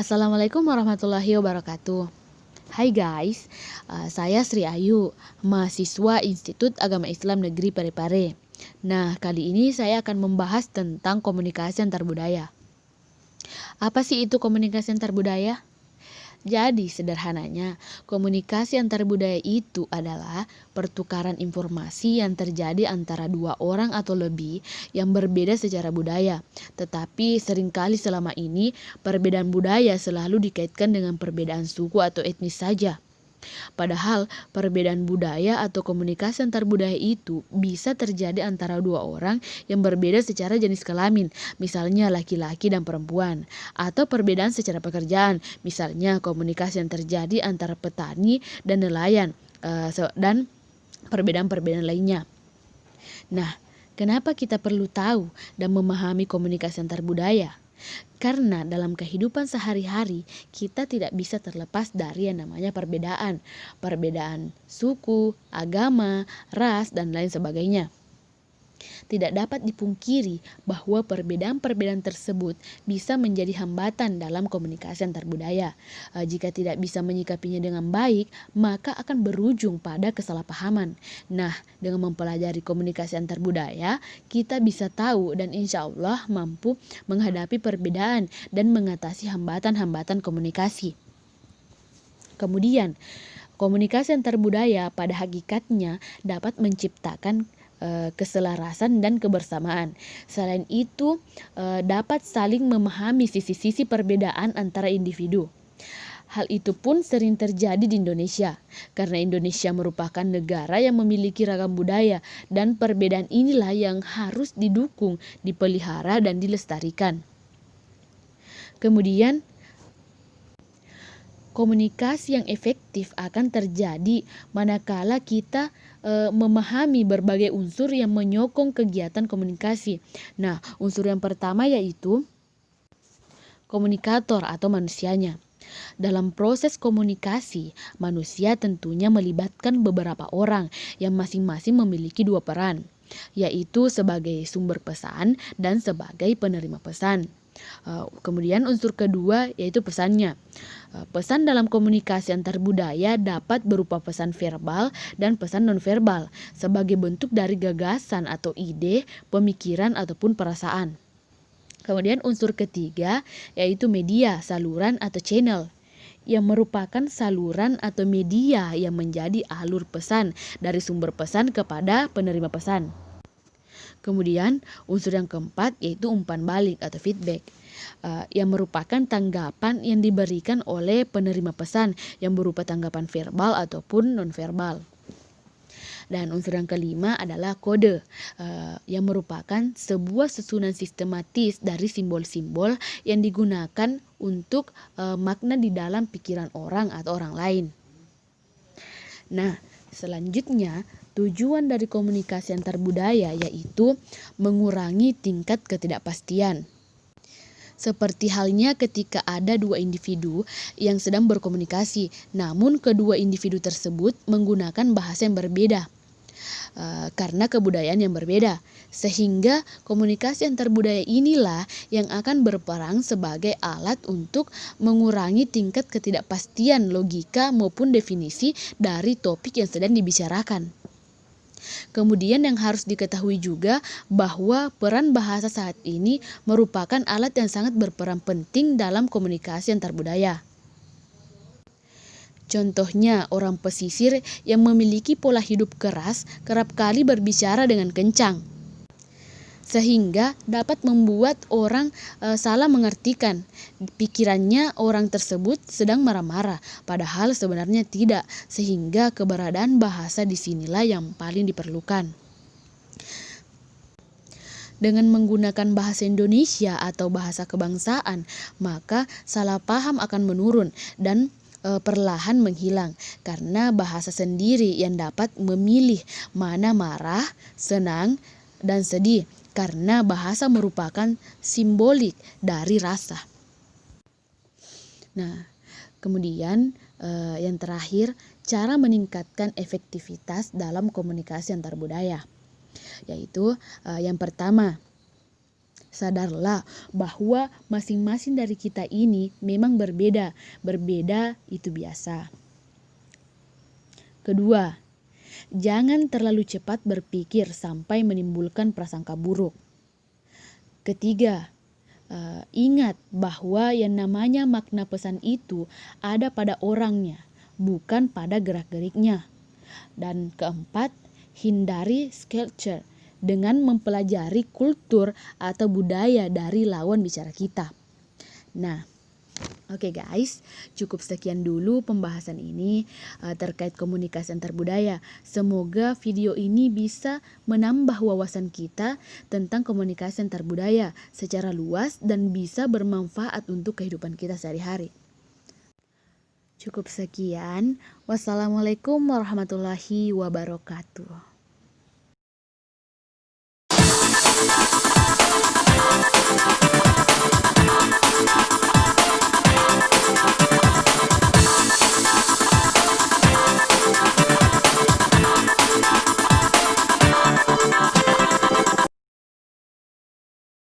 Assalamualaikum warahmatullahi wabarakatuh. Hai guys, saya Sri Ayu, mahasiswa Institut Agama Islam Negeri Parepare. Nah, kali ini saya akan membahas tentang komunikasi antar budaya. Apa sih itu komunikasi antar budaya? Jadi, sederhananya, komunikasi antar budaya itu adalah pertukaran informasi yang terjadi antara dua orang atau lebih yang berbeda secara budaya. Tetapi seringkali selama ini, perbedaan budaya selalu dikaitkan dengan perbedaan suku atau etnis saja. Padahal perbedaan budaya atau komunikasi antar budaya itu bisa terjadi antara dua orang yang berbeda secara jenis kelamin, misalnya laki-laki dan perempuan, atau perbedaan secara pekerjaan, misalnya komunikasi yang terjadi antara petani dan nelayan, dan perbedaan-perbedaan lainnya. Nah, kenapa kita perlu tahu dan memahami komunikasi antar budaya? Karena dalam kehidupan sehari-hari kita tidak bisa terlepas dari yang namanya perbedaan suku, agama, ras, dan lain sebagainya. Tidak dapat dipungkiri bahwa perbedaan-perbedaan tersebut bisa menjadi hambatan dalam komunikasi antar budaya. Jika tidak bisa menyikapinya dengan baik, maka akan berujung pada kesalahpahaman. Nah, dengan mempelajari komunikasi antar budaya, kita bisa tahu dan insya Allah mampu menghadapi perbedaan dan mengatasi hambatan-hambatan komunikasi. Kemudian, komunikasi antar budaya pada hakikatnya dapat menciptakan keselarasan dan kebersamaan. Selain itu, dapat saling memahami sisi-sisi perbedaan antara individu. Hal itu pun sering terjadi di Indonesia, karena Indonesia merupakan negara yang memiliki ragam budaya, dan perbedaan inilah yang harus didukung, dipelihara, dan dilestarikan. Kemudian, komunikasi yang efektif akan terjadi manakala kita memahami berbagai unsur yang menyokong kegiatan komunikasi. Nah, unsur yang pertama yaitu komunikator atau manusianya. Dalam proses komunikasi, manusia tentunya melibatkan beberapa orang yang masing-masing memiliki dua peran, yaitu sebagai sumber pesan dan sebagai penerima pesan. Kemudian unsur kedua yaitu pesannya. Pesan dalam komunikasi antar budaya dapat berupa pesan verbal dan pesan nonverbal sebagai bentuk dari gagasan atau ide, pemikiran ataupun perasaan. Kemudian unsur ketiga yaitu media, saluran atau channel, yang merupakan saluran atau media yang menjadi alur pesan dari sumber pesan kepada penerima pesan. Kemudian unsur yang keempat yaitu umpan balik atau feedback, yang merupakan tanggapan yang diberikan oleh penerima pesan yang berupa tanggapan verbal ataupun nonverbal. Dan unsur yang kelima adalah kode, yang merupakan sebuah susunan sistematis dari simbol-simbol yang digunakan untuk makna di dalam pikiran orang atau orang lain. Nah, selanjutnya tujuan dari komunikasi antar budaya yaitu mengurangi tingkat ketidakpastian. Seperti halnya ketika ada dua individu yang sedang berkomunikasi, namun kedua individu tersebut menggunakan bahasa yang berbeda karena kebudayaan yang berbeda, sehingga komunikasi antar budaya inilah yang akan berperang sebagai alat untuk mengurangi tingkat ketidakpastian logika maupun definisi dari topik yang sedang dibicarakan. Kemudian yang harus diketahui juga bahwa peran bahasa saat ini merupakan alat yang sangat berperan penting dalam komunikasi antar budaya. Contohnya, orang pesisir yang memiliki pola hidup keras kerap kali berbicara dengan kencang, sehingga dapat membuat orang salah mengartikan. Pikirannya orang tersebut sedang marah-marah, padahal sebenarnya tidak, sehingga keberadaan bahasa disinilah yang paling diperlukan. Dengan menggunakan bahasa Indonesia atau bahasa kebangsaan, maka salah paham akan menurun dan perlahan menghilang, karena bahasa sendiri yang dapat memilih mana marah, senang, dan sedih, karena bahasa merupakan simbolik dari rasa. Nah, kemudian yang terakhir, cara meningkatkan efektivitas dalam komunikasi antar budaya, yaitu yang pertama, Sadarlah bahwa masing-masing dari kita ini memang berbeda. Berbeda itu biasa. Kedua, jangan terlalu cepat berpikir sampai menimbulkan prasangka buruk. Ketiga, ingat bahwa yang namanya makna pesan itu ada pada orangnya, bukan pada gerak-geriknya. Dan keempat, hindari culture dengan mempelajari kultur atau budaya dari lawan bicara kita. Nah, oke guys, cukup sekian dulu pembahasan ini terkait komunikasi antar budaya. Semoga video ini bisa menambah wawasan kita tentang komunikasi antar budaya secara luas dan bisa bermanfaat untuk kehidupan kita sehari-hari. Cukup sekian. Wassalamualaikum warahmatullahi wabarakatuh.